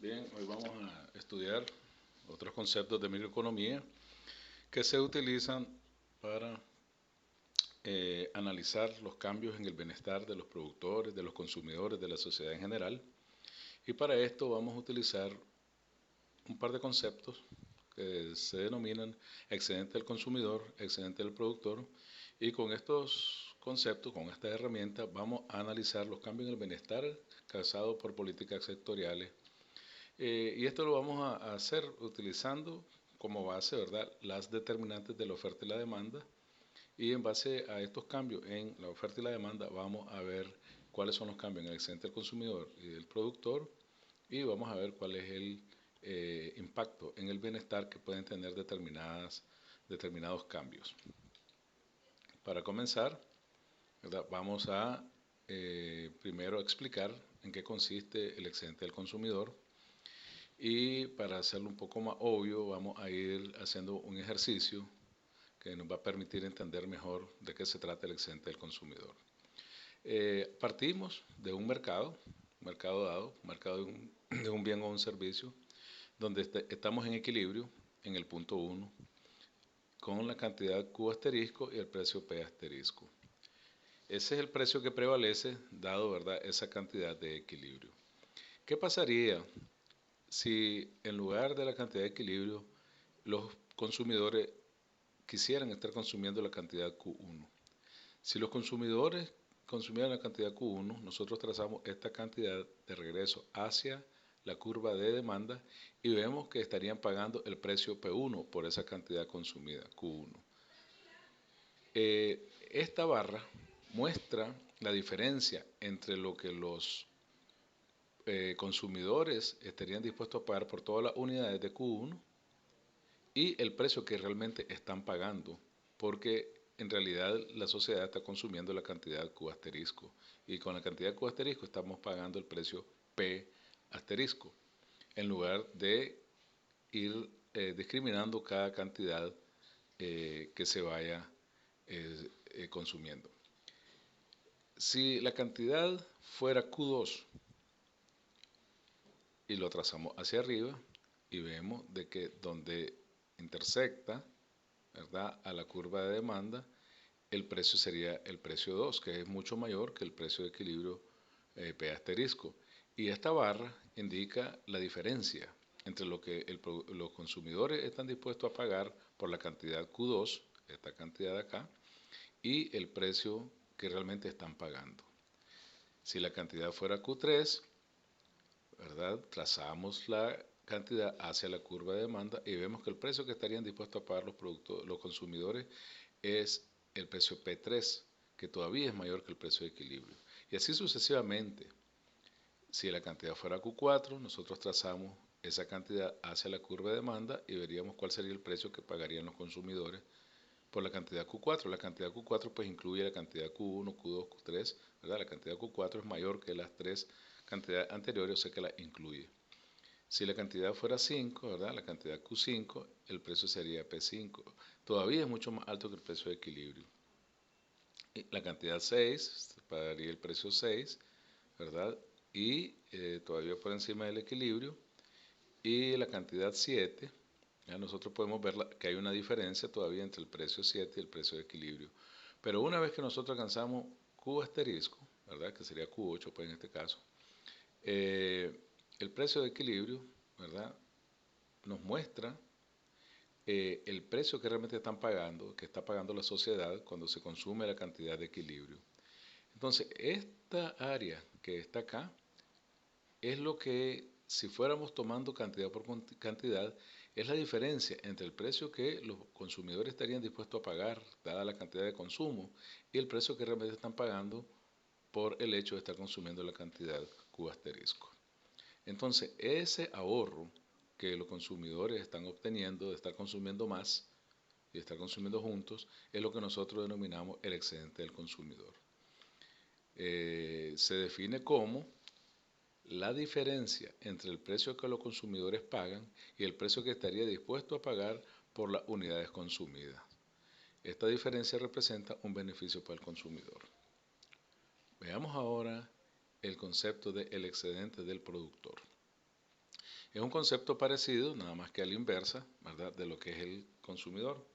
Bien, hoy vamos a estudiar otros conceptos de microeconomía que se utilizan para analizar los cambios en el bienestar de los productores, de los consumidores, de la sociedad en general. Y para esto vamos a utilizar un par de conceptos que se denominan excedente del consumidor, excedente del productor, y con estos conceptos, con estas herramientas, vamos a analizar los cambios en el bienestar causados por políticas sectoriales. Y esto lo vamos a hacer utilizando como base, ¿verdad?, las determinantes de la oferta y la demanda. Y en base a estos cambios en la oferta y la demanda, vamos a ver cuáles son los cambios en el excedente del consumidor y del productor. Y vamos a ver cuál es el impacto en el bienestar que pueden tener determinados cambios. Para comenzar, ¿verdad?, vamos a primero explicar en qué consiste el excedente del consumidor. Y para hacerlo un poco más obvio, vamos a ir haciendo un ejercicio que nos va a permitir entender mejor de qué se trata el excedente del consumidor. Partimos de un mercado dado, mercado de un bien o un servicio, donde estamos en equilibrio en el punto 1 con la cantidad Q asterisco y el precio P asterisco. Ese es el precio que prevalece dado, ¿verdad?, esa cantidad de equilibrio. ¿Qué pasaría si en lugar de la cantidad de equilibrio los consumidores quisieran estar consumiendo la cantidad Q1? Si los consumidores consumieran la cantidad Q1, nosotros trazamos esta cantidad de regreso hacia la curva de demanda y vemos que estarían pagando el precio P1 por esa cantidad consumida, Q1. Esta barra muestra la diferencia entre lo que los consumidores estarían dispuestos a pagar por todas las unidades de Q1 y el precio que realmente están pagando, porque en realidad la sociedad está consumiendo la cantidad Q asterisco y con la cantidad Q asterisco estamos pagando el precio P asterisco, en lugar de ir discriminando cada cantidad que se vaya consumiendo. Si la cantidad fuera Q2 y lo trazamos hacia arriba y vemos de que donde intersecta, ¿verdad?, a la curva de demanda, el precio sería el precio 2, que es mucho mayor que el precio de equilibrio P asterisco. Y esta barra indica la diferencia entre lo que los consumidores están dispuestos a pagar por la cantidad Q2, esta cantidad de acá, y el precio que realmente están pagando. Si la cantidad fuera Q3, ¿verdad?, trazamos la cantidad hacia la curva de demanda y vemos que el precio que estarían dispuestos a pagar los consumidores es el precio P3, que todavía es mayor que el precio de equilibrio. Y así sucesivamente. Si la cantidad fuera Q4, nosotros trazamos esa cantidad hacia la curva de demanda y veríamos cuál sería el precio que pagarían los consumidores por la cantidad Q4. La cantidad Q4 pues incluye la cantidad Q1, Q2, Q3, ¿verdad? La cantidad Q4 es mayor que las tres cantidades anteriores, o sea que la incluye. Si la cantidad fuera 5, ¿verdad?, la cantidad Q5, el precio sería P5. Todavía es mucho más alto que el precio de equilibrio. Y la cantidad 6, pagaría el precio 6, ¿verdad? Y todavía por encima del equilibrio. Y la cantidad 7, ya nosotros podemos ver que hay una diferencia todavía entre el precio 7 y el precio de equilibrio. Pero una vez que nosotros alcanzamos Q asterisco, ¿verdad?, que sería Q8 pues en este caso, el precio de equilibrio, ¿verdad?, nos muestra el precio que realmente están pagando, que está pagando la sociedad cuando se consume la cantidad de equilibrio. Entonces, esta área que está acá es lo que, si fuéramos tomando cantidad por cantidad, es la diferencia entre el precio que los consumidores estarían dispuestos a pagar, dada la cantidad de consumo, y el precio que realmente están pagando por el hecho de estar consumiendo la cantidad Q asterisco. Entonces, ese ahorro que los consumidores están obteniendo de estar consumiendo más y de estar consumiendo juntos es lo que nosotros denominamos el excedente del consumidor. Se define como la diferencia entre el precio que los consumidores pagan y el precio que estaría dispuesto a pagar por las unidades consumidas. Esta diferencia representa un beneficio para el consumidor. Veamos ahora el concepto del excedente del productor. Es un concepto parecido, nada más que a la inversa, ¿verdad?, de lo que es el consumidor.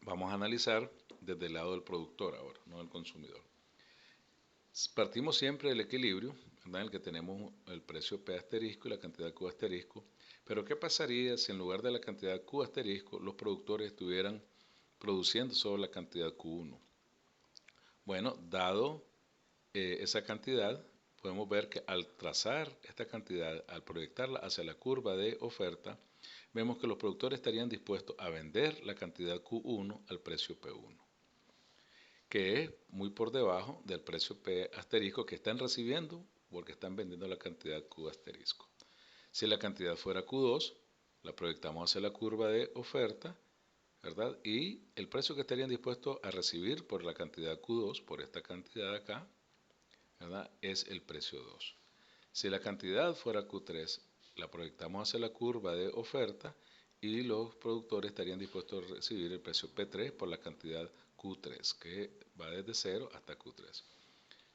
Vamos a analizar desde el lado del productor ahora, no del consumidor. Partimos siempre del equilibrio, ¿verdad?, en el que tenemos el precio P asterisco y la cantidad Q asterisco. Pero ¿qué pasaría si en lugar de la cantidad Q asterisco los productores estuvieran produciendo solo la cantidad Q1? Bueno, dado esa cantidad, podemos ver que al trazar esta cantidad, al proyectarla hacia la curva de oferta, vemos que los productores estarían dispuestos a vender la cantidad Q1 al precio P1, que es muy por debajo del precio P asterisco que están recibiendo porque están vendiendo la cantidad Q asterisco. Si la cantidad fuera Q2, la proyectamos hacia la curva de oferta, ¿verdad? Y el precio que estarían dispuestos a recibir por la cantidad Q2, por esta cantidad acá, ¿verdad?, es el precio 2. Si la cantidad fuera Q3, la proyectamos hacia la curva de oferta y los productores estarían dispuestos a recibir el precio P3 por la cantidad Q3, que va desde 0 hasta Q3.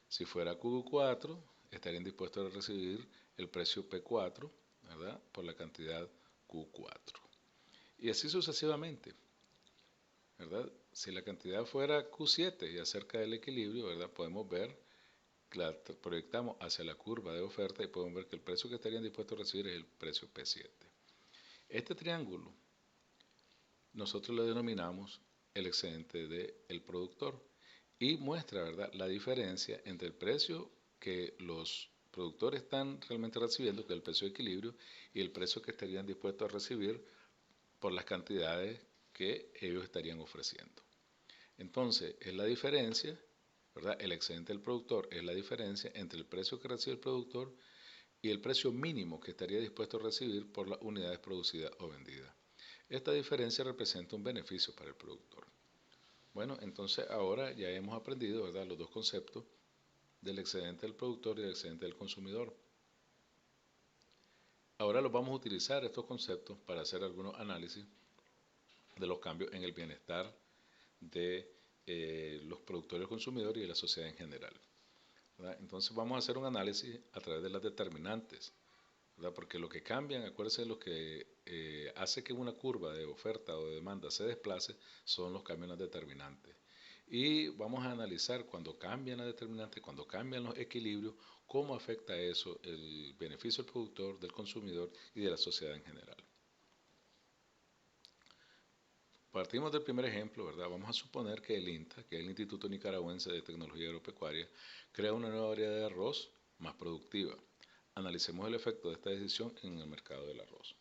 Si fuera Q4, estarían dispuestos a recibir el precio P4, ¿verdad?, por la cantidad Q4. Y así sucesivamente, ¿verdad? Si la cantidad fuera Q7 y acerca del equilibrio, ¿verdad?, podemos ver, la proyectamos hacia la curva de oferta y podemos ver que el precio que estarían dispuestos a recibir es el precio P7. Este triángulo nosotros lo denominamos el excedente del productor y muestra, ¿verdad?, la diferencia entre el precio que los productores están realmente recibiendo, que es el precio de equilibrio, y el precio que estarían dispuestos a recibir por las cantidades que ellos estarían ofreciendo. Entonces, es la diferencia, ¿verdad? El excedente del productor es la diferencia entre el precio que recibe el productor y el precio mínimo que estaría dispuesto a recibir por las unidades producidas o vendidas. Esta diferencia representa un beneficio para el productor. Bueno, entonces ahora ya hemos aprendido, ¿verdad?, los dos conceptos del excedente del productor y del excedente del consumidor. Ahora los vamos a utilizar estos conceptos para hacer algunos análisis de los cambios en el bienestar de los productores y consumidores y de la sociedad en general, ¿verdad? Entonces vamos a hacer un análisis a través de las determinantes, ¿verdad? Porque lo que cambian, acuérdense, lo que hace que una curva de oferta o de demanda se desplace son los cambios en las determinantes. Y vamos a analizar cuando cambian las determinantes, cuando cambian los equilibrios, cómo afecta eso el beneficio del productor, del consumidor y de la sociedad en general. Partimos del primer ejemplo, ¿verdad? Vamos a suponer que el INTA, que es el Instituto Nicaragüense de Tecnología Agropecuaria, crea una nueva variedad de arroz más productiva. Analicemos el efecto de esta decisión en el mercado del arroz.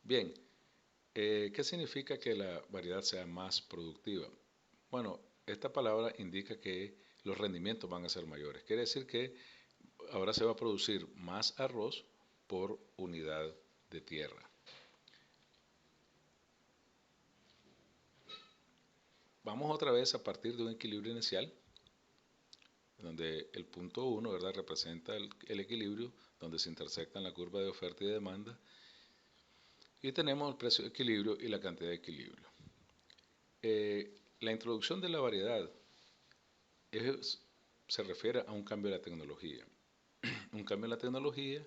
Bien, ¿qué significa que la variedad sea más productiva? Bueno, esta palabra indica que los rendimientos van a ser mayores. Quiere decir que ahora se va a producir más arroz por unidad de tierra. Vamos otra vez a partir de un equilibrio inicial, donde el punto 1, ¿verdad?, representa el equilibrio, donde se intersectan la curva de oferta y de demanda, y tenemos el precio de equilibrio y la cantidad de equilibrio. La introducción de la variedad se refiere a un cambio de la tecnología. Un cambio en la tecnología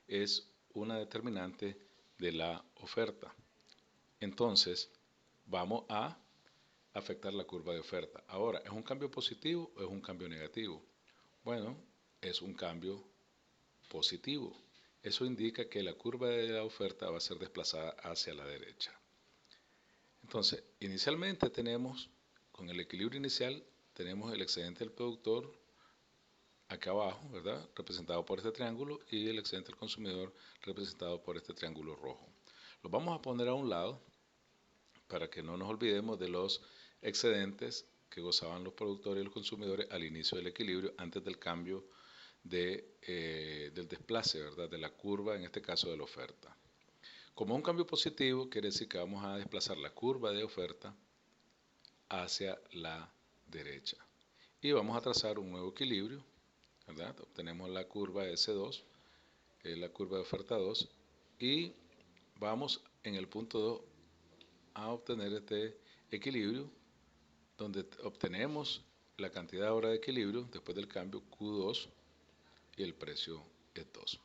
es una determinante de la oferta. Entonces, vamos a afectar la curva de oferta. Ahora, ¿es un cambio positivo o es un cambio negativo? Bueno, es un cambio positivo. Eso indica que la curva de la oferta va a ser desplazada hacia la derecha. Entonces, inicialmente tenemos, con el equilibrio inicial, tenemos el excedente del productor acá abajo, ¿verdad?, representado por este triángulo, y el excedente del consumidor representado por este triángulo rojo. Los vamos a poner a un lado para que no nos olvidemos de los excedentes que gozaban los productores y los consumidores al inicio del equilibrio, antes del cambio del desplace, ¿verdad?, de la curva, en este caso de la oferta. Como un cambio positivo, quiere decir que vamos a desplazar la curva de oferta hacia la derecha. Y vamos a trazar un nuevo equilibrio, ¿verdad? Obtenemos la curva S2, que es la curva de oferta 2, y vamos en el punto 2 a obtener este equilibrio, donde obtenemos la cantidad ahora de equilibrio después del cambio Q2 y el precio es 2.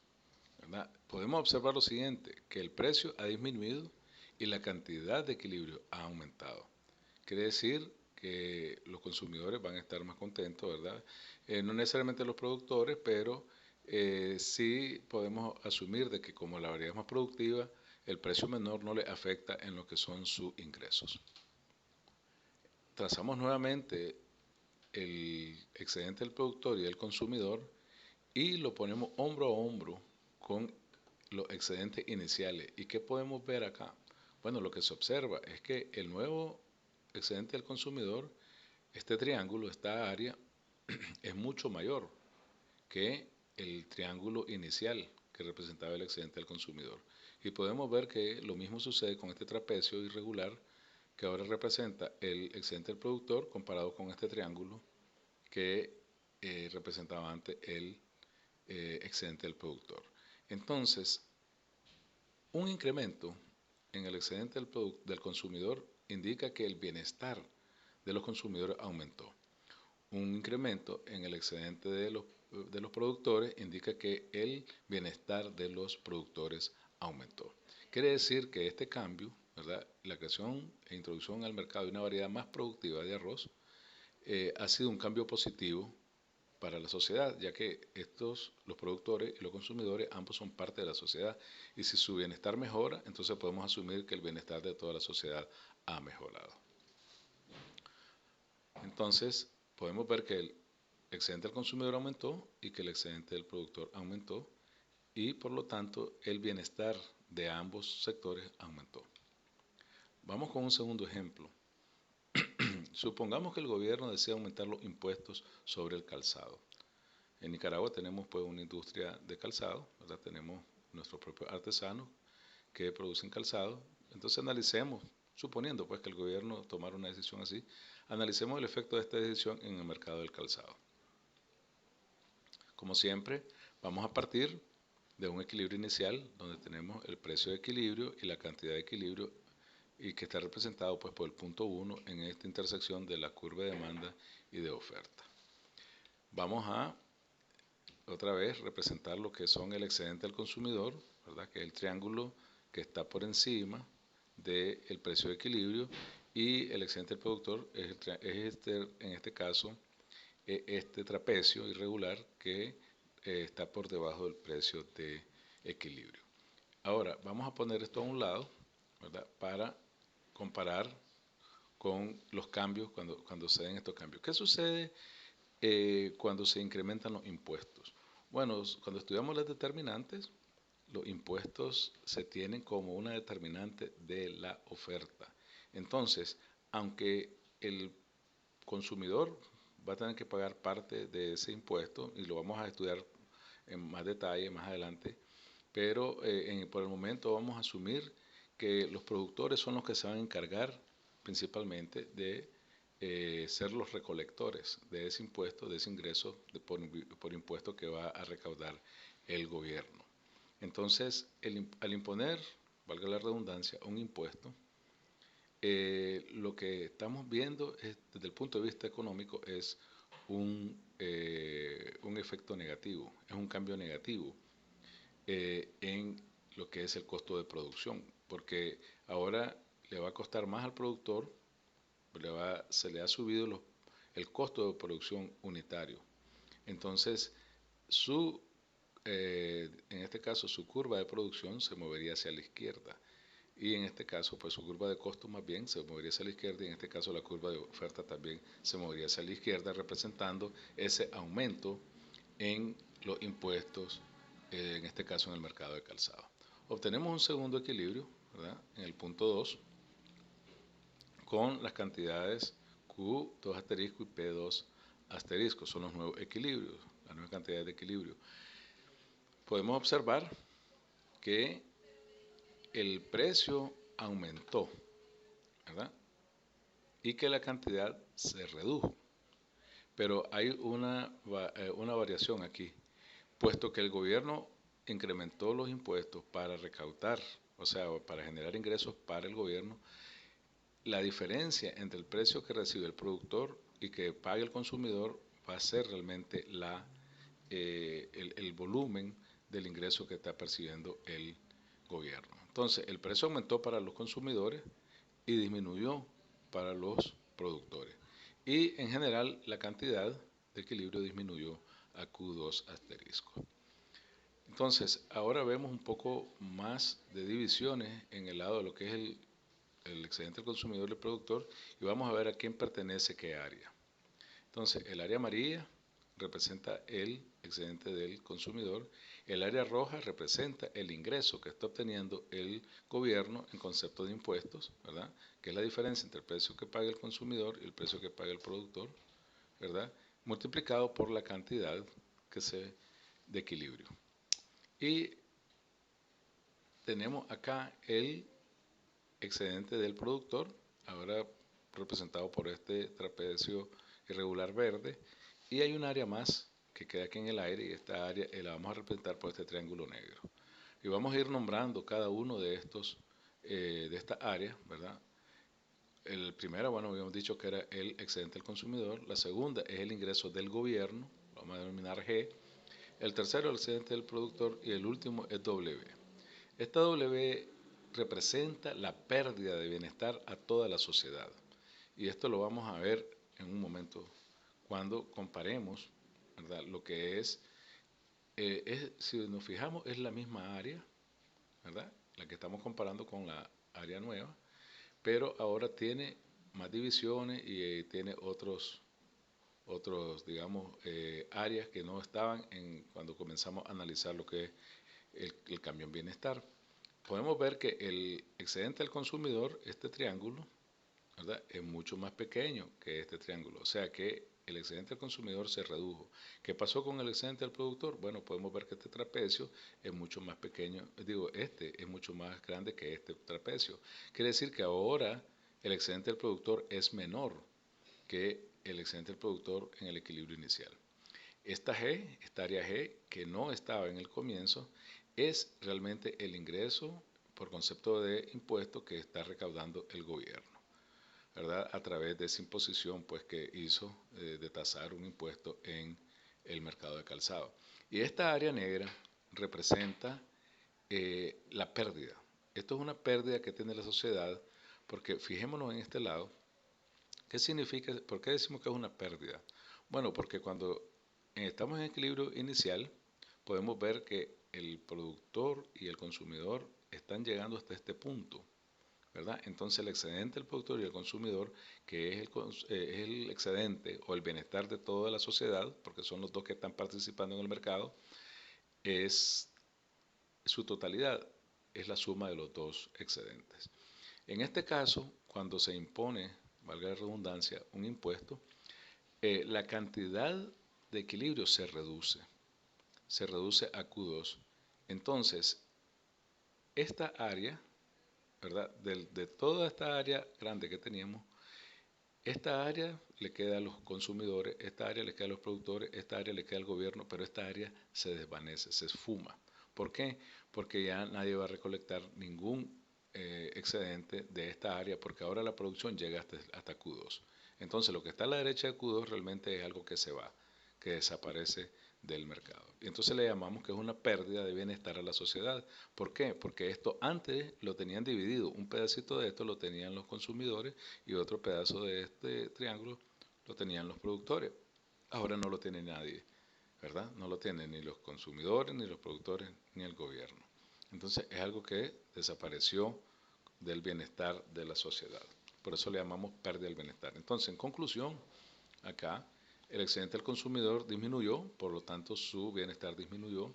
¿verdad? Podemos observar lo siguiente, que el precio ha disminuido y la cantidad de equilibrio ha aumentado. Quiere decir que los consumidores van a estar más contentos, ¿verdad? No necesariamente los productores, pero sí podemos asumir de que como la variedad es más productiva, el precio menor no le afecta en lo que son sus ingresos. Trazamos nuevamente el excedente del productor y del consumidor y lo ponemos hombro a hombro con los excedentes iniciales. ¿Y qué podemos ver acá? Bueno, lo que se observa es que el nuevo excedente del consumidor, este triángulo, esta área, es mucho mayor que el triángulo inicial que representaba el excedente del consumidor. Y podemos ver que lo mismo sucede con este trapecio irregular que ahora representa el excedente del productor comparado con este triángulo que representaba antes el excedente del productor. Entonces, un incremento en el excedente del consumidor indica que el bienestar de los consumidores aumentó. Un incremento en el excedente de los productores indica que el bienestar de los productores aumentó. Quiere decir que este cambio, ¿verdad? La creación e introducción al mercado de una variedad más productiva de arroz ha sido un cambio positivo para la sociedad, ya que los productores y los consumidores, ambos son parte de la sociedad. Y si su bienestar mejora, entonces podemos asumir que el bienestar de toda la sociedad ha mejorado. Entonces, podemos ver que el excedente del consumidor aumentó y que el excedente del productor aumentó y por lo tanto el bienestar de ambos sectores aumentó. Vamos con un segundo ejemplo. Supongamos que el gobierno desea aumentar los impuestos sobre el calzado. En Nicaragua tenemos pues una industria de calzado, ¿verdad? Tenemos nuestros propios artesanos que producen calzado. Entonces analicemos, suponiendo pues que el gobierno tomara una decisión así, analicemos el efecto de esta decisión en el mercado del calzado. Como siempre, vamos a partir de un equilibrio inicial donde tenemos el precio de equilibrio y la cantidad de equilibrio y que está representado pues por el punto 1 en esta intersección de la curva de demanda y de oferta. Vamos a otra vez representar lo que son el excedente del consumidor, ¿verdad? Que es el triángulo que está por encima del precio de equilibrio y el excedente del productor es en este caso este trapecio irregular que está por debajo del precio de equilibrio. Ahora vamos a poner esto a un lado, ¿verdad? Para comparar con los cambios cuando se den estos cambios. ¿Qué sucede cuando se incrementan los impuestos? Bueno, cuando estudiamos las determinantes, los impuestos se tienen como una determinante de la oferta. Entonces, aunque el consumidor va a tener que pagar parte de ese impuesto, y lo vamos a estudiar en más detalle más adelante, pero por el momento vamos a asumir que los productores son los que se van a encargar principalmente de ser los recolectores de ese impuesto, de ese ingreso por impuesto que va a recaudar el gobierno. Entonces, al imponer, valga la redundancia, un impuesto, lo que estamos viendo desde el punto de vista económico es un efecto negativo, es un cambio negativo en lo que es el costo de producción, porque ahora le va a costar más al productor, se le ha subido el costo de producción unitario. Entonces, en este caso, su curva de producción se movería hacia la izquierda. Y en este caso, pues su curva de costos más bien se movería hacia la izquierda y en este caso la curva de oferta también se movería hacia la izquierda, representando ese aumento en los impuestos, en este caso en el mercado de calzado. Obtenemos un segundo equilibrio, ¿verdad? En el punto 2, con las cantidades Q2 asterisco y P2 asterisco, son los nuevos equilibrios, las nuevas cantidades de equilibrio. Podemos observar que el precio aumentó, ¿verdad? Y que la cantidad se redujo. Pero hay una variación aquí, puesto que el gobierno incrementó los impuestos para recaudar, o sea, para generar ingresos para el gobierno, la diferencia entre el precio que recibe el productor y que pague el consumidor va a ser realmente el volumen del ingreso que está percibiendo el gobierno. Entonces, el precio aumentó para los consumidores y disminuyó para los productores. Y en general la cantidad de equilibrio disminuyó a Q2 asterisco. Entonces, ahora vemos un poco más de divisiones en el lado de lo que es el excedente del consumidor y el productor, y vamos a ver a quién pertenece qué área. Entonces, el área amarilla representa el excedente del consumidor, el área roja representa el ingreso que está obteniendo el gobierno en concepto de impuestos, ¿verdad? Que es la diferencia entre el precio que paga el consumidor y el precio que paga el productor, ¿verdad? Multiplicado por la cantidad de equilibrio. Y tenemos acá el excedente del productor, ahora representado por este trapecio irregular verde, y hay un área más que queda aquí en el aire, y esta área la vamos a representar por este triángulo negro. Y vamos a ir nombrando cada uno de esta área, ¿verdad? El primero, bueno, habíamos dicho que era el excedente del consumidor. La segunda es el ingreso del gobierno, lo vamos a denominar G. El tercero, el excedente del productor. Y el último es W. Esta W representa la pérdida de bienestar a toda la sociedad. Y esto lo vamos a ver en un momento cuando comparemos, ¿verdad? Lo que si nos fijamos, es la misma área, ¿verdad? La que estamos comparando con la área nueva, pero ahora tiene más divisiones y tiene otros digamos, áreas que no estaban cuando comenzamos a analizar lo que es el cambio en bienestar. Podemos ver que el excedente del consumidor, este triángulo, ¿verdad?, es mucho más pequeño que este triángulo. O sea que el excedente del consumidor se redujo. ¿Qué pasó con el excedente del productor? Bueno, podemos ver que este trapecio es mucho más pequeño, este es mucho más grande que este trapecio. Quiere decir que ahora el excedente del productor es menor que el excedente del productor en el equilibrio inicial. Esta área G, que no estaba en el comienzo, es realmente el ingreso por concepto de impuesto que está recaudando el gobierno, ¿verdad? A través de esa imposición pues, que hizo de tasar un impuesto en el mercado de calzado. Y esta área negra representa la pérdida. Esto es una pérdida que tiene la sociedad, porque fijémonos en este lado. ¿Qué significa? ¿Por qué decimos que es una pérdida? Bueno, porque cuando estamos en equilibrio inicial, podemos ver que el productor y el consumidor están llegando hasta este punto, ¿verdad? Entonces el excedente del productor y el consumidor, que es el excedente o el bienestar de toda la sociedad, porque son los dos que están participando en el mercado, es su totalidad, es la suma de los dos excedentes. En este caso, cuando se impone, valga la redundancia, un impuesto, la cantidad de equilibrio se reduce a Q2. Entonces, esta área, ¿verdad? De toda esta área grande que teníamos, esta área le queda a los consumidores, esta área le queda a los productores, esta área le queda al gobierno, pero esta área se desvanece, se esfuma. ¿Por qué? Porque ya nadie va a recolectar ningún excedente de esta área, porque ahora la producción llega hasta Q2. Entonces lo que está a la derecha de Q2 realmente es algo que se va, que desaparece del mercado. Y entonces le llamamos que es una pérdida de bienestar a la sociedad. ¿Por qué? Porque esto antes lo tenían dividido. Un pedacito de esto lo tenían los consumidores y otro pedazo de este triángulo lo tenían los productores. Ahora no lo tiene nadie, ¿verdad? No lo tienen ni los consumidores, ni los productores, ni el gobierno. Entonces es algo que desapareció del bienestar de la sociedad. Por eso le llamamos pérdida del bienestar. Entonces, en conclusión, acá el excedente del consumidor disminuyó, por lo tanto su bienestar disminuyó.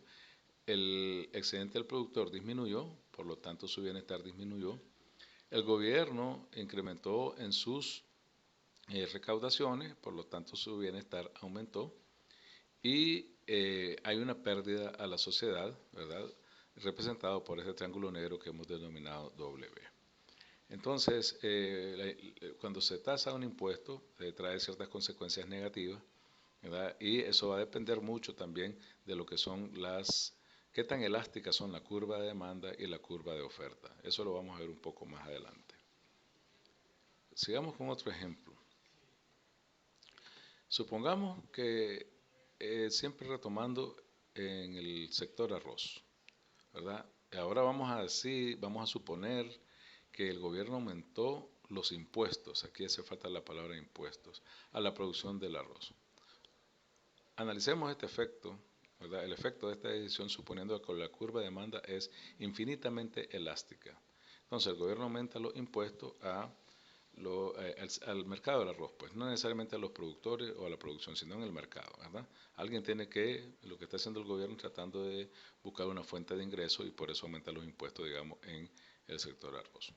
El excedente del productor disminuyó, por lo tanto su bienestar disminuyó. El gobierno incrementó en sus recaudaciones, por lo tanto su bienestar aumentó. Y hay una pérdida a la sociedad, ¿verdad?, representado por ese triángulo negro que hemos denominado W. Entonces, cuando se tasa un impuesto, trae ciertas consecuencias negativas, ¿verdad? Y eso va a depender mucho también de lo que son qué tan elásticas son la curva de demanda y la curva de oferta. Eso lo vamos a ver un poco más adelante. Sigamos con otro ejemplo. Supongamos que, siempre retomando en el sector arroz, ¿verdad? Ahora vamos a suponer que el gobierno aumentó los impuestos, aquí hace falta la palabra impuestos, a la producción del arroz. Analicemos este efecto, ¿verdad? El efecto de esta decisión suponiendo que la curva de demanda es infinitamente elástica. Entonces el gobierno aumenta los impuestos al mercado del arroz, pues no necesariamente a los productores o a la producción, sino en el mercado, ¿verdad? Alguien tiene lo que está haciendo el gobierno tratando de buscar una fuente de ingreso y por eso aumenta los impuestos, digamos, en el sector arroz.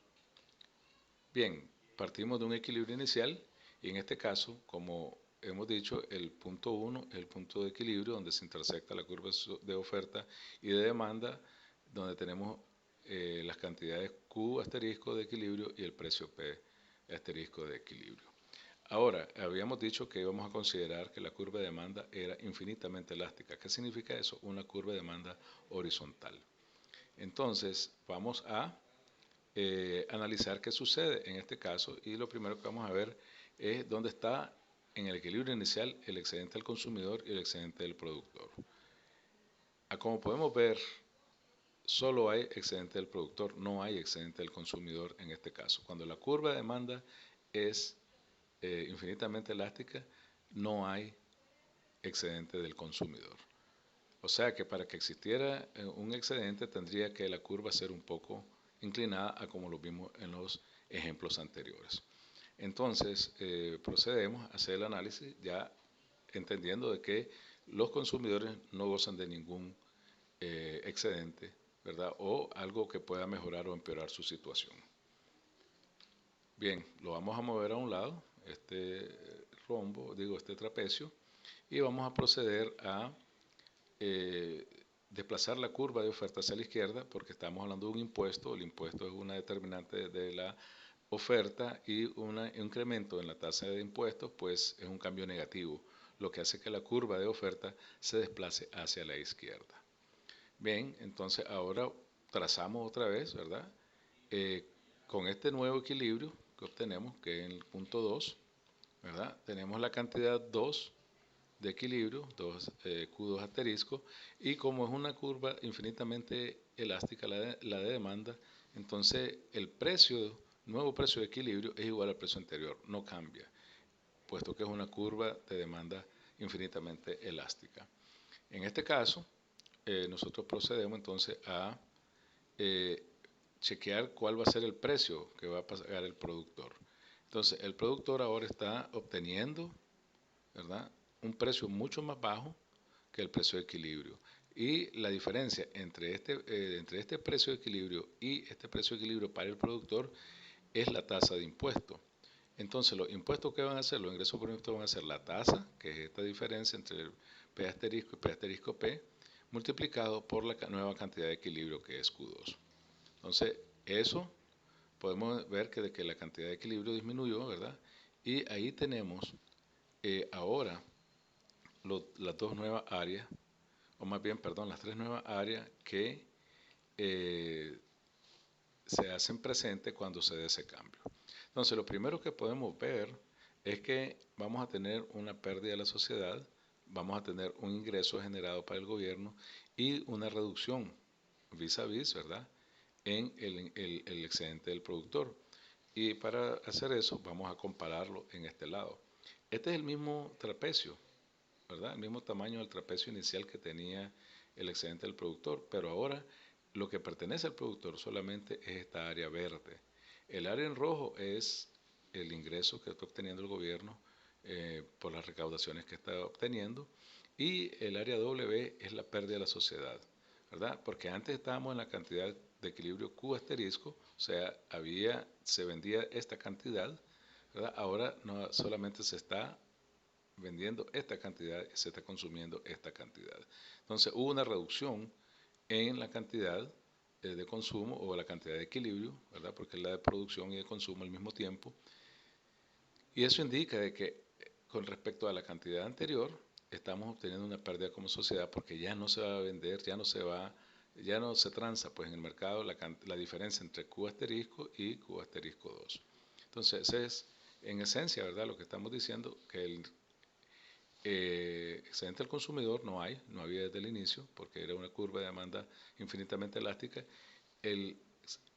Bien, partimos de un equilibrio inicial y en este caso, como hemos dicho, el punto 1 es el punto de equilibrio donde se intersecta la curva de oferta y de demanda, donde tenemos las cantidades Q asterisco de equilibrio y el precio P asterisco de equilibrio. Ahora, habíamos dicho que íbamos a considerar que la curva de demanda era infinitamente elástica. ¿Qué significa eso? Una curva de demanda horizontal. Entonces, vamos a analizar qué sucede en este caso y lo primero que vamos a ver es dónde está en el equilibrio inicial el excedente del consumidor y el excedente del productor. Como podemos ver, solo hay excedente del productor, no hay excedente del consumidor en este caso. Cuando la curva de demanda es infinitamente elástica, no hay excedente del consumidor. O sea que para que existiera un excedente tendría que la curva ser un poco inclinada a como lo vimos en los ejemplos anteriores. Entonces procedemos a hacer el análisis ya entendiendo de que los consumidores no gozan de ningún excedente, ¿verdad? O algo que pueda mejorar o empeorar su situación. Bien, lo vamos a mover a un lado, este este trapecio, y vamos a proceder a desplazar la curva de oferta hacia la izquierda porque estamos hablando de un impuesto. El impuesto es una determinante de la oferta y un incremento en la tasa de impuestos pues es un cambio negativo, lo que hace que la curva de oferta se desplace hacia la izquierda. Bien, entonces ahora trazamos otra vez, ¿verdad? Con este nuevo equilibrio que obtenemos, que es en el punto 2, ¿verdad? Tenemos la cantidad 2 de equilibrio, Q2 asterisco, y como es una curva infinitamente elástica la de demanda, entonces el nuevo precio de equilibrio es igual al precio anterior, no cambia, puesto que es una curva de demanda infinitamente elástica. En este caso, nosotros procedemos entonces a chequear cuál va a ser el precio que va a pagar el productor. Entonces, el productor ahora está obteniendo, ¿verdad?, un precio mucho más bajo que el precio de equilibrio. Y la diferencia entre este precio de equilibrio y este precio de equilibrio para el productor es la tasa de impuesto. Entonces, los impuestos que van a hacer, los ingresos por impuestos van a ser la tasa, que es esta diferencia entre el P asterisco y P asterisco P, multiplicado por la nueva cantidad de equilibrio que es Q2. Entonces, eso podemos ver que la cantidad de equilibrio disminuyó, ¿verdad? Y ahí tenemos ahora las dos nuevas áreas, o más bien, perdón, las tres nuevas áreas que eh, se hacen presentes cuando se dé ese cambio. Entonces, lo primero que podemos ver es que vamos a tener una pérdida de la sociedad, vamos a tener un ingreso generado para el gobierno y una reducción vis a vis, ¿verdad?, en el excedente del productor. Y para hacer eso vamos a compararlo en este lado. Este es el mismo trapecio, ¿verdad?, el mismo tamaño del trapecio inicial que tenía el excedente del productor, pero ahora lo que pertenece al productor solamente es esta área verde. El área en rojo es el ingreso que está obteniendo el gobierno por las recaudaciones que está obteniendo y el área W es la pérdida de la sociedad, ¿verdad? Porque antes estábamos en la cantidad de equilibrio Q asterisco, o sea, se vendía esta cantidad, ¿verdad? Ahora no solamente se está vendiendo esta cantidad y se está consumiendo esta cantidad. Entonces hubo una reducción en la cantidad de consumo o la cantidad de equilibrio, ¿verdad?, porque es la de producción y de consumo al mismo tiempo. Y eso indica de que con respecto a la cantidad anterior, estamos obteniendo una pérdida como sociedad porque ya no se va a vender, ya no se transa pues en el mercado la diferencia entre Q asterisco y Q asterisco 2. Entonces, ese es en esencia, ¿verdad?, lo que estamos diciendo, que Excedente al consumidor no había desde el inicio, porque era una curva de demanda infinitamente elástica. El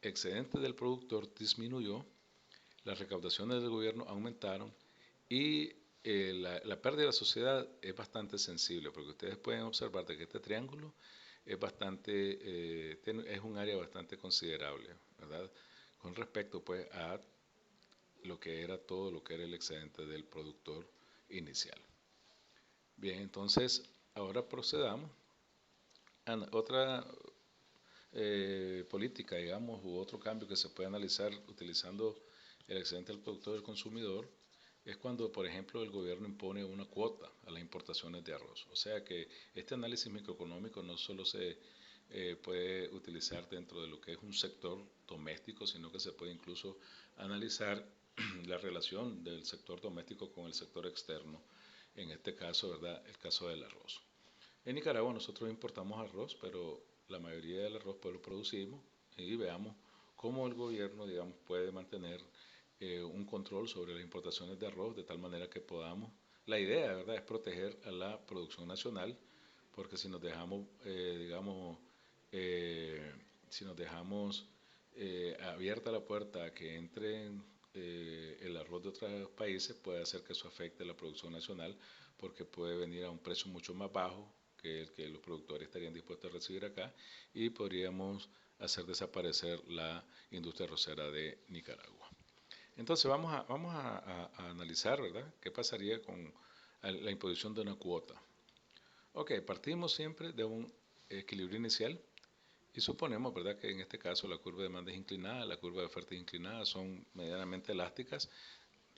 excedente del productor disminuyó, las recaudaciones del gobierno aumentaron y la pérdida de la sociedad es bastante sensible, porque ustedes pueden observar de que este triángulo es es un área bastante considerable, ¿verdad? Con respecto pues a lo que era todo lo que era el excedente del productor inicial. Bien, entonces ahora procedamos a otra política, digamos, u otro cambio que se puede analizar utilizando el excedente del productor del consumidor, es cuando, por ejemplo, el gobierno impone una cuota a las importaciones de arroz. O sea que este análisis microeconómico no solo se puede utilizar dentro de lo que es un sector doméstico, sino que se puede incluso analizar la relación del sector doméstico con el sector externo. En este caso, ¿verdad? El caso del arroz. En Nicaragua nosotros importamos arroz, pero la mayoría del arroz pues lo producimos y veamos cómo el gobierno, digamos, puede mantener un control sobre las importaciones de arroz de tal manera que podamos, la idea, ¿verdad?, es proteger a la producción nacional, porque si nos dejamos, digamos, eh, si nos dejamos abierta la puerta a que entren el arroz de otros países, puede hacer que eso afecte la producción nacional, porque puede venir a un precio mucho más bajo que el que los productores estarían dispuestos a recibir acá y podríamos hacer desaparecer la industria arrocera de Nicaragua. Entonces vamos a analizar, ¿verdad?, qué pasaría con la imposición de una cuota. Ok, partimos siempre de un equilibrio inicial y suponemos, ¿verdad?, que en este caso la curva de demanda es inclinada, la curva de oferta es inclinada, son medianamente elásticas.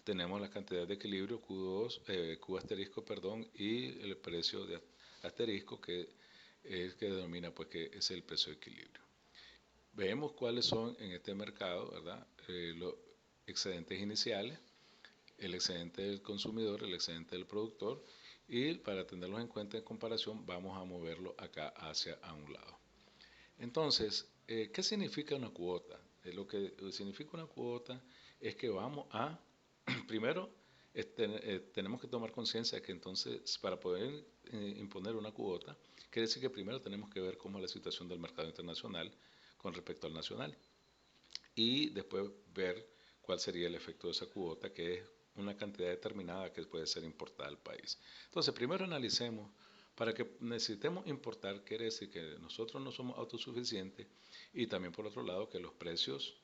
Tenemos la cantidad de equilibrio Q2, Q asterisco, perdón, y el precio de asterisco que es que denomina pues que es el precio de equilibrio. Vemos cuáles son en este mercado, ¿verdad?, los excedentes iniciales, el excedente del consumidor, el excedente del productor, y para tenerlos en cuenta en comparación vamos a moverlo acá hacia a un lado. Entonces, ¿qué significa una cuota? Lo que significa una cuota es que vamos a, primero, tenemos que tomar conciencia de que entonces para poder imponer una cuota, quiere decir que primero tenemos que ver cómo es la situación del mercado internacional con respecto al nacional y después ver cuál sería el efecto de esa cuota, que es una cantidad determinada que puede ser importada al país. Entonces, primero analicemos, para que necesitemos importar, quiere decir que nosotros no somos autosuficientes y también por otro lado que los precios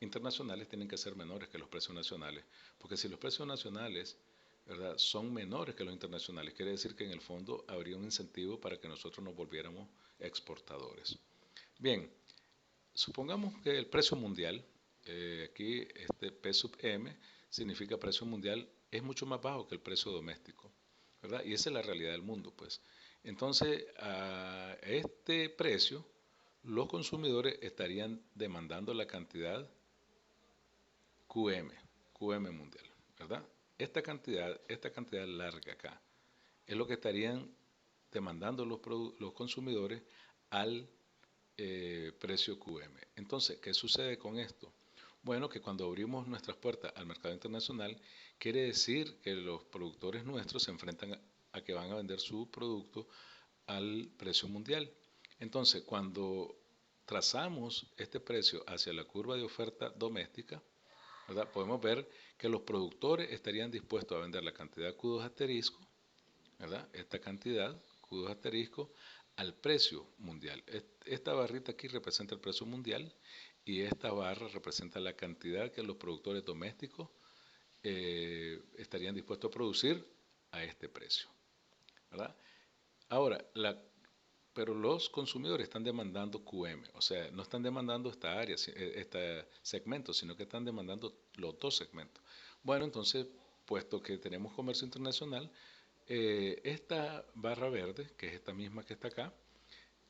internacionales tienen que ser menores que los precios nacionales, porque si los precios nacionales, ¿verdad?, son menores que los internacionales, quiere decir que en el fondo habría un incentivo para que nosotros nos volviéramos exportadores. Bien, supongamos que el precio mundial, aquí este P sub M significa precio mundial, es mucho más bajo que el precio doméstico, ¿verdad? Y esa es la realidad del mundo, pues. Entonces, a este precio, los consumidores estarían demandando la cantidad QM, QM mundial, ¿verdad? Esta cantidad larga acá, es lo que estarían demandando los consumidores al precio QM. Entonces, ¿qué sucede con esto? Bueno, que cuando abrimos nuestras puertas al mercado internacional, quiere decir que los productores nuestros se enfrentan a que van a vender su producto al precio mundial. Entonces, cuando trazamos este precio hacia la curva de oferta doméstica, ¿verdad?, podemos ver que los productores estarían dispuestos a vender la cantidad Q2 asterisco, ¿verdad?, esta cantidad Q2 asterisco al precio mundial. Esta barrita aquí representa el precio mundial y esta barra representa la cantidad que los productores domésticos estarían dispuestos a producir a este precio, ¿verdad? Ahora, pero los consumidores están demandando QM, o sea, no están demandando esta área, este segmento, sino que están demandando los dos segmentos. Bueno, entonces, puesto que tenemos comercio internacional, esta barra verde, que es esta misma que está acá,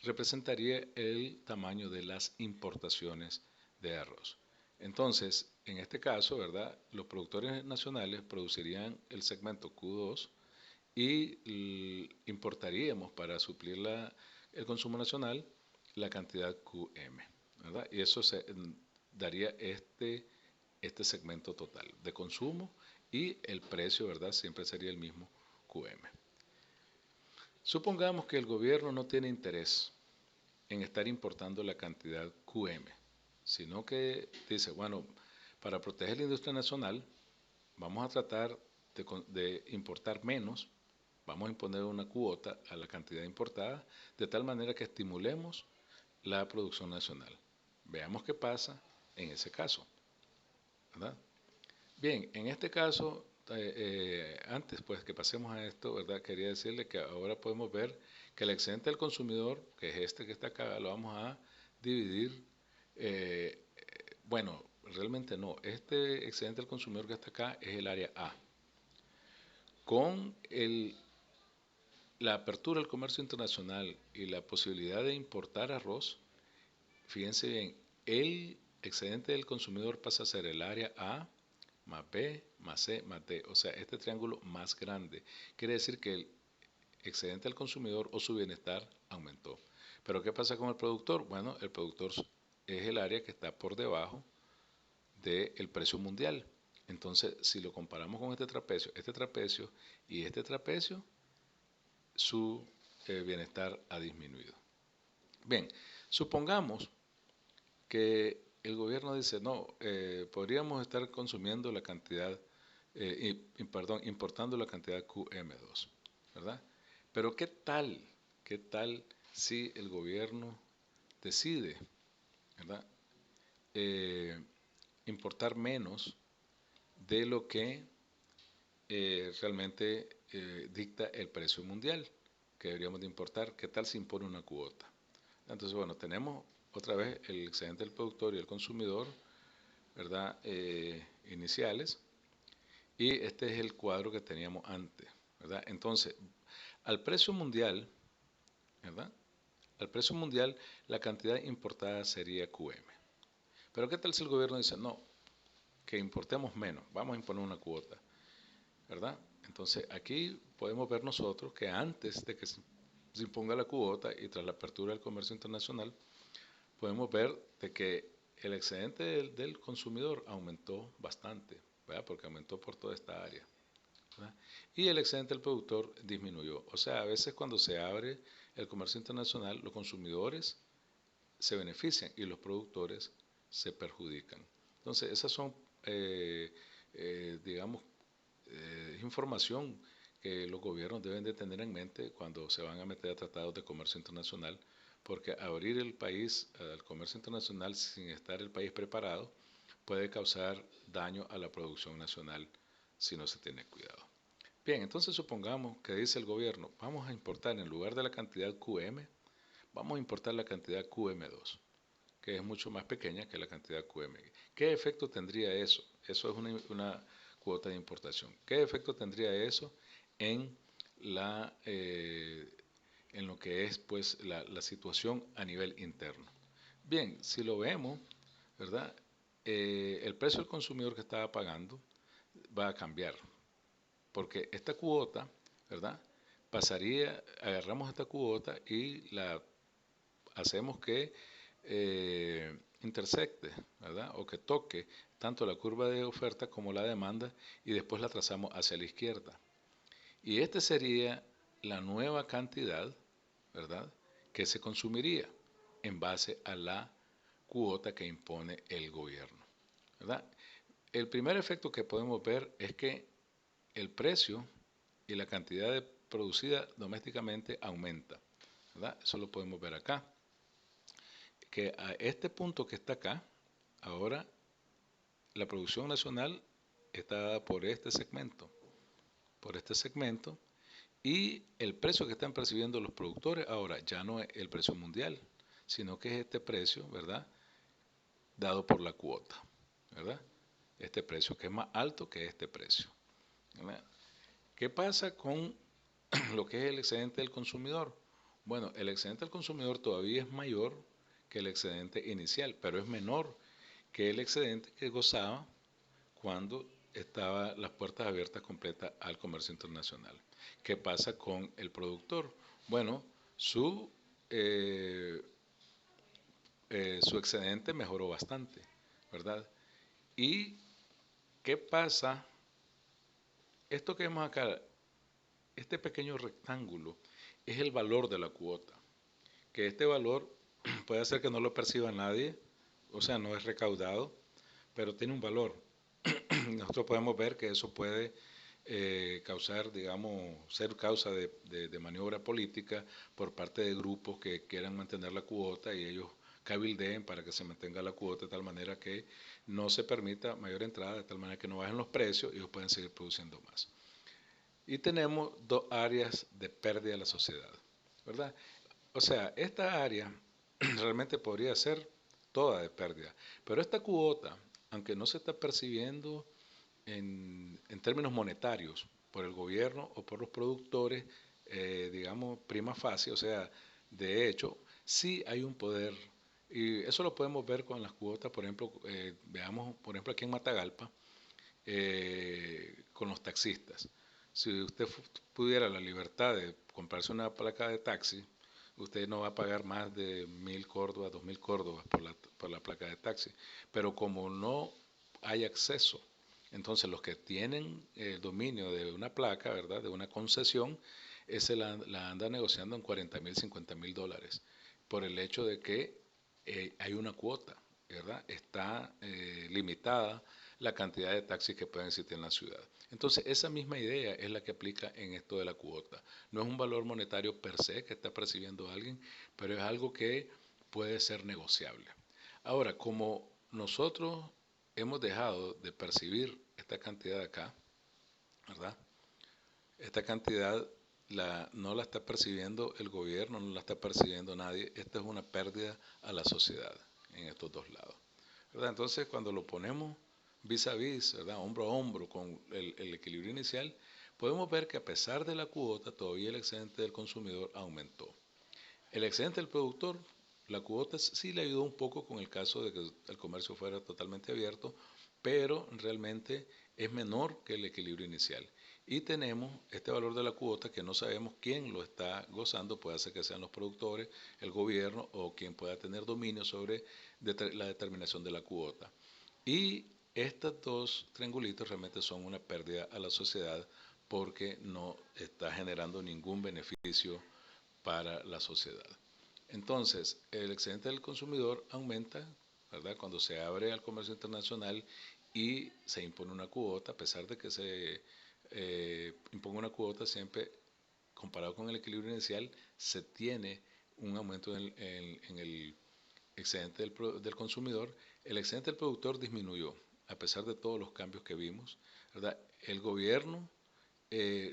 representaría el tamaño de las importaciones de arroz. Entonces, en este caso, ¿verdad?, los productores nacionales producirían el segmento Q2 y importaríamos para suplir el consumo nacional la cantidad QM, ¿verdad? Y eso daría este segmento total de consumo y el precio, ¿verdad?, siempre sería el mismo QM. Supongamos que el gobierno no tiene interés en estar importando la cantidad QM, sino que dice, bueno, para proteger la industria nacional, vamos a tratar de importar menos, vamos a imponer una cuota a la cantidad importada, de tal manera que estimulemos la producción nacional. Veamos qué pasa en ese caso, ¿verdad? Bien, en este caso, antes pues que pasemos a esto, ¿verdad? Quería decirle que ahora podemos ver que el excedente del consumidor, que es este que está acá, lo vamos a dividir, eh, bueno, realmente no, este excedente del consumidor que está acá es el área A. Con la apertura del comercio internacional y la posibilidad de importar arroz, fíjense bien, el excedente del consumidor pasa a ser el área A más B más C más D, o sea, este triángulo más grande. Quiere decir que el excedente del consumidor o su bienestar aumentó. Pero ¿qué pasa con el productor? Bueno, el productor es el área que está por debajo del precio mundial. Entonces, si lo comparamos con este trapecio y este trapecio, su bienestar ha disminuido. Bien, supongamos que el gobierno dice, no, podríamos estar consumiendo la cantidad, perdón, importando la cantidad QM2, ¿verdad? Pero qué tal si el gobierno decide, ¿verdad? Eh, importar menos de lo que realmente dicta el precio mundial que deberíamos de importar. ¿Qué tal si impone una cuota? Entonces, bueno, tenemos otra vez el excedente del productor y el consumidor, ¿verdad? Iniciales. Y este es el cuadro que teníamos antes, ¿verdad? Entonces, al precio mundial, ¿verdad? Al precio mundial, la cantidad importada sería QM. Pero ¿qué tal si el gobierno dice, no, que importemos menos, vamos a imponer una cuota, ¿verdad? Entonces, aquí podemos ver nosotros que antes de que se imponga la cuota y tras la apertura del comercio internacional, podemos ver de que el excedente del consumidor aumentó bastante, ¿verdad? Porque aumentó por toda esta área, ¿verdad? Y el excedente del productor disminuyó. O sea, a veces cuando se abre el comercio internacional, los consumidores se benefician y los productores se perjudican. Entonces, esas son, digamos, información que los gobiernos deben de tener en mente cuando se van a meter a tratados de comercio internacional, porque abrir el país al comercio internacional sin estar el país preparado puede causar daño a la producción nacional si no se tiene cuidado. Bien, entonces supongamos que dice el gobierno, vamos a importar en lugar de la cantidad QM, vamos a importar la cantidad QM2, que es mucho más pequeña que la cantidad QM. ¿Qué efecto tendría eso? Eso es una cuota de importación. ¿Qué efecto tendría eso en en lo que es pues la situación a nivel interno? Bien, si lo vemos, ¿verdad? El precio del consumidor que estaba pagando va a cambiar, porque esta cuota, ¿verdad? Pasaría, agarramos esta cuota y la hacemos que intersecte, ¿verdad? O que toque tanto la curva de oferta como la demanda y después la trazamos hacia la izquierda. Y esta sería la nueva cantidad, ¿verdad? Que se consumiría en base a la cuota que impone el gobierno, ¿verdad? El primer efecto que podemos ver es que el precio y la cantidad de producida domésticamente aumenta, ¿verdad? Eso lo podemos ver acá. Que a este punto que está acá, ahora la producción nacional está dada por este segmento, y el precio que están percibiendo los productores ahora ya no es el precio mundial, sino que es este precio, ¿verdad? Dado por la cuota, ¿verdad? Este precio que es más alto que este precio, ¿verdad? ¿Qué pasa con lo que es el excedente del consumidor? Bueno, el excedente del consumidor todavía es mayor que el excedente inicial, pero es menor que el excedente que gozaba cuando estaban las puertas abiertas completas al comercio internacional. ¿Qué pasa con el productor? Bueno, eh, su excedente mejoró bastante, ¿verdad? ¿Y qué pasa? Esto que vemos acá, este pequeño rectángulo, es el valor de la cuota, que este valor puede ser que no lo perciba nadie, o sea, no es recaudado, pero tiene un valor. Nosotros podemos ver que eso puede causar, digamos, ser causa de maniobra política por parte de grupos que quieran mantener la cuota y ellos cabildeen para que se mantenga la cuota de tal manera que no se permita mayor entrada, de tal manera que no bajen los precios y ellos pueden seguir produciendo más. Y tenemos dos áreas de pérdida de la sociedad, ¿verdad? O sea, esta área realmente podría ser toda de pérdida, pero esta cuota, aunque no se está percibiendo en términos monetarios por el gobierno o por los productores, digamos, prima facie, o sea, de hecho, sí hay un poder, y eso lo podemos ver con las cuotas, por ejemplo, veamos, por ejemplo, aquí en Matagalpa, con los taxistas. Si usted pudiera la libertad de comprarse una placa de taxi, usted no va a pagar más de 1.000 córdobas, 2.000 córdobas por la placa de taxi. Pero como no hay acceso, entonces los que tienen el dominio de una placa, ¿verdad? De una concesión, ese la anda negociando en 40.000, 50.000 dólares, por el hecho de que hay una cuota, ¿verdad? Está limitada la cantidad de taxis que pueden existir en la ciudad. Entonces, esa misma idea es la que aplica en esto de la cuota. No es un valor monetario per se que está percibiendo alguien, pero es algo que puede ser negociable. Ahora, como nosotros hemos dejado de percibir esta cantidad de acá, ¿verdad? Esta cantidad no la está percibiendo el gobierno, no la está percibiendo nadie. Esta es una pérdida a la sociedad en estos dos lados, ¿verdad? Entonces, cuando lo ponemos vis a vis, ¿verdad? Hombro a hombro con el equilibrio inicial, podemos ver que a pesar de la cuota, todavía el excedente del consumidor aumentó. El excedente del productor, la cuota sí le ayudó un poco con el caso de que el comercio fuera totalmente abierto, pero realmente es menor que el equilibrio inicial. Y tenemos este valor de la cuota que no sabemos quién lo está gozando, puede ser que sean los productores, el gobierno o quien pueda tener dominio sobre la determinación de la cuota. Y estos dos triangulitos realmente son una pérdida a la sociedad porque no está generando ningún beneficio para la sociedad. Entonces, el excedente del consumidor aumenta, ¿verdad? Cuando se abre al comercio internacional y se impone una cuota, a pesar de que se imponga una cuota, siempre comparado con el equilibrio inicial, se tiene un aumento en el excedente del consumidor. El excedente del productor disminuyó, a pesar de todos los cambios que vimos, ¿verdad? El gobierno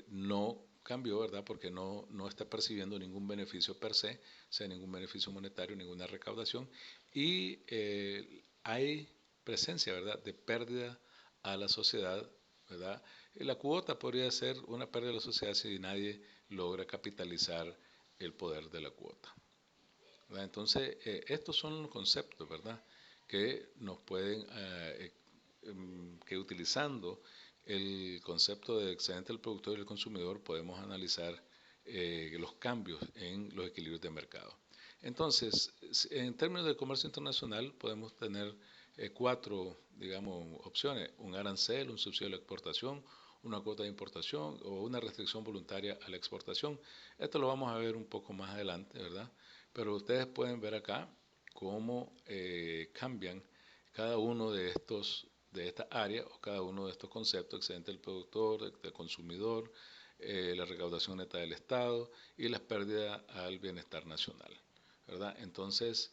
no cambió, ¿verdad? Porque no está percibiendo ningún beneficio per se, sea ningún beneficio monetario, ninguna recaudación, y hay presencia, ¿verdad?, de pérdida a la sociedad, ¿verdad? Y la cuota podría ser una pérdida a la sociedad si nadie logra capitalizar el poder de la cuota, ¿verdad? Entonces, estos son los conceptos, ¿verdad?, que nos pueden, que utilizando el concepto de excedente del productor y del consumidor podemos analizar los cambios en los equilibrios de mercado. Entonces, en términos de comercio internacional podemos tener cuatro, digamos, opciones: un arancel, un subsidio a la exportación, una cuota de importación o una restricción voluntaria a la exportación. Esto lo vamos a ver un poco más adelante, ¿verdad? Pero ustedes pueden ver acá cómo cambian cada uno de estas áreas o cada uno de estos conceptos: excedente del productor, del consumidor, la recaudación neta del Estado y las pérdidas al bienestar nacional, ¿verdad? Entonces,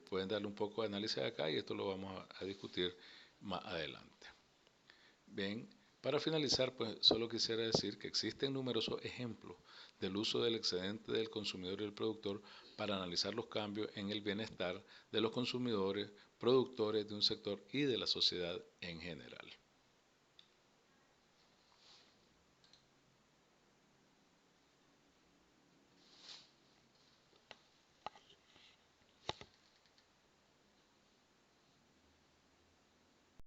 pueden darle un poco de análisis acá y esto lo vamos a discutir más adelante. Bien, para finalizar, pues solo quisiera decir que existen numerosos ejemplos del uso del excedente del consumidor y del productor para analizar los cambios en el bienestar de los consumidores, productores de un sector y de la sociedad en general.